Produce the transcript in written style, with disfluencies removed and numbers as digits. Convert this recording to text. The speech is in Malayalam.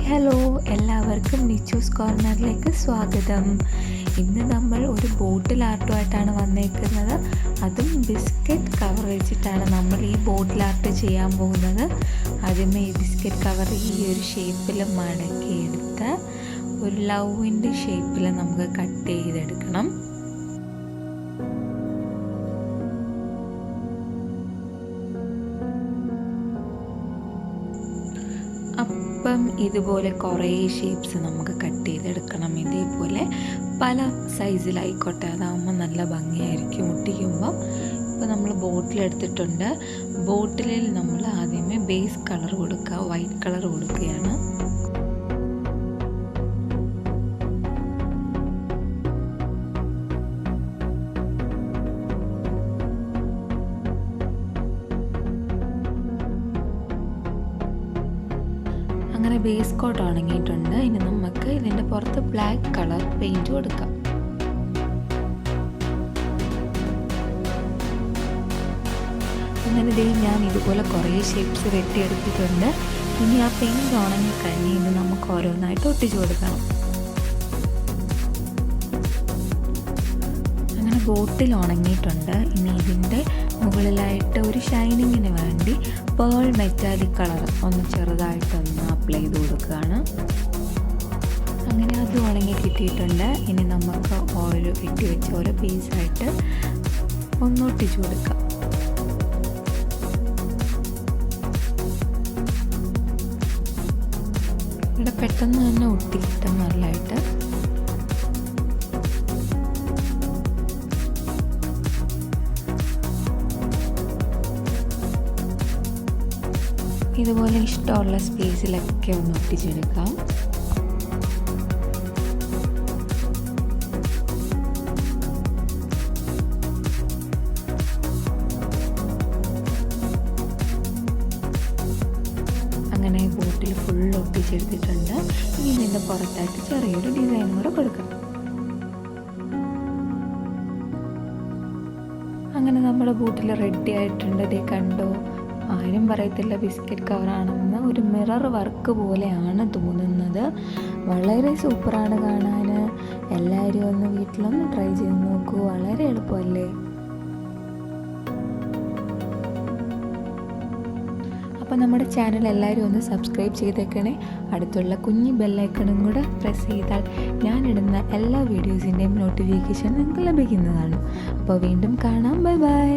ഹലോ, എല്ലാവർക്കും നിച്ചൂസ് കോർണറിലേക്ക് സ്വാഗതം. ഇന്ന് നമ്മൾ ഒരു ബോട്ടിൽ ആർട്ടുമായിട്ടാണ് വന്നേക്കുന്നത്. അതും ബിസ്ക്കറ്റ് കവർ വെച്ചിട്ടാണ് നമ്മൾ ഈ ബോട്ടിൽ ആർട്ട് ചെയ്യാൻ പോകുന്നത്. ആദ്യമേ ഈ ബിസ്ക്കറ്റ് കവർ ഈ ഒരു ഷേപ്പിൽ മടക്കിയെടുത്ത് ഒരു ലവിൻ്റെ ഷേപ്പിൽ നമുക്ക് കട്ട് ചെയ്തെടുക്കണം. അപ്പം ഇതുപോലെ കുറേ ഷേപ്സ് നമുക്ക് കട്ട് ചെയ്തെടുക്കണം. ഇതേപോലെ പല സൈസിലായിക്കോട്ടെ, അതാകുമ്പോൾ നല്ല ഭംഗിയായിരിക്കും ഒട്ടിക്കുമ്പോൾ. ഇപ്പോൾ നമ്മൾ ബോട്ടിലെടുത്തിട്ടുണ്ട്. ബോട്ടിലിൽ നമ്മൾ ആദ്യമേ ബേസ് കളർ കൊടുക്കുക, വൈറ്റ് കളർ കൊടുക്കുകയാണ്. അങ്ങനെ ബേസ് കോട്ട് ഉണങ്ങിയിട്ടുണ്ട്. ഇനി നമുക്ക് ഇതിൻ്റെ പുറത്ത് ബ്ലാക്ക് കളർ പെയിൻറ്റ് കൊടുക്കാം. അങ്ങനെ ഞാൻ ഇതുപോലെ കുറേ ഷേപ്സ് വെട്ടിയെടുത്തിട്ടുണ്ട്. ഇനി ആ പെയിൻറ്റ് ഉണങ്ങിക്കഴിഞ്ഞ് ഇനി നമുക്ക് ഓരോന്നായിട്ട് ഒട്ടിച്ചു കൊടുക്കണം. അങ്ങനെ ബോട്ടിൽ ഉണങ്ങിയിട്ടുണ്ട്. ഇനി ഇതിൻ്റെ മുകളിലായിട്ട് ഒരു ഷൈനിങ്ങിന് വേണ്ടി പേൾ മെറ്റാലിക് കളർ ഒന്ന് ചെറുതായിട്ടൊന്ന് അപ്ലൈ ചെയ്ത് കൊടുക്കുകയാണ്. അങ്ങനെ അത് ഉണങ്ങി കിട്ടിയിട്ടുണ്ട്. ഇനി നമുക്ക് ഓരോ വെട്ടി വെച്ച് ഓരോ പീസായിട്ട് ഒന്നൊട്ടിച്ചു കൊടുക്കാം. ഇവിടെ പെട്ടെന്ന് തന്നെ ഒട്ടി കിട്ടും നല്ലതായിട്ട്. ഇതുപോലെ ഇഷ്ടമുള്ള സ്പേസിലൊക്കെ ഒന്ന് ഒട്ടിച്ചെടുക്കാം. അങ്ങനെ ബോട്ടിൽ ഫുൾ ഒട്ടിച്ചെടുത്തിട്ടുണ്ട്. ഇനി ഇതിൻ്റെ പുറത്തായിട്ട് ചെറിയൊരു ഡിസൈൻ കൂടെ കൊടുക്കാം. അങ്ങനെ നമ്മുടെ ബോട്ടിൽ റെഡി ആയിട്ടുണ്ട്. ഇതേ കണ്ടോ, ആരും പറയത്തില്ല ബിസ്ക്കറ്റ് കവറാണെന്ന്. ഒരു മിറർ വർക്ക് പോലെയാണ് തോന്നുന്നത്. വളരെ സൂപ്പറാണ് കാണാൻ. എല്ലാവരും ഒന്ന് വീട്ടിലൊന്ന് ട്രൈ ചെയ്ത് നോക്കൂ. വളരെ എളുപ്പമല്ലേ? അപ്പോൾ നമ്മുടെ ചാനൽ എല്ലാവരും ഒന്ന് സബ്സ്ക്രൈബ് ചെയ്തേക്കണേ. അടുത്തുള്ള കുഞ്ഞി ബെല്ലൈക്കണും കൂടെ പ്രസ് ചെയ്താൽ ഞാനിടുന്ന എല്ലാ വീഡിയോസിൻ്റെയും നോട്ടിഫിക്കേഷൻ നിങ്ങൾക്ക് ലഭിക്കുന്നതാണ്. അപ്പോൾ വീണ്ടും കാണാം. Bye bye.